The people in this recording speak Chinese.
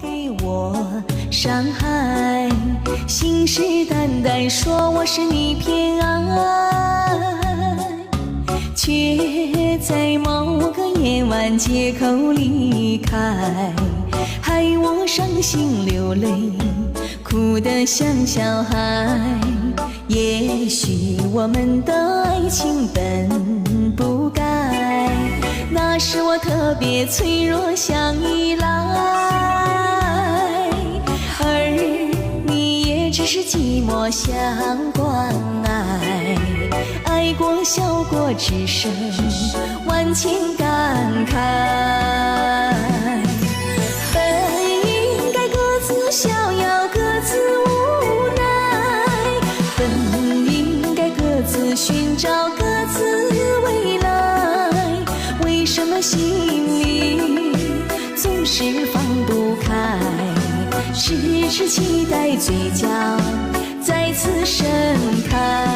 给我伤害，信誓旦旦说我是你偏爱，却在某个夜晚街口离开，害我伤心流泪，哭得像小孩。也许我们的爱情本不该，那时我特别脆弱，想依赖，而你也只是寂寞想关爱，爱过笑过，只剩万千感慨。本应该各自逍遥，各自无奈，本应该各自寻找各自未来，为什么心里总是放不开，迟迟期待嘴角再次盛开。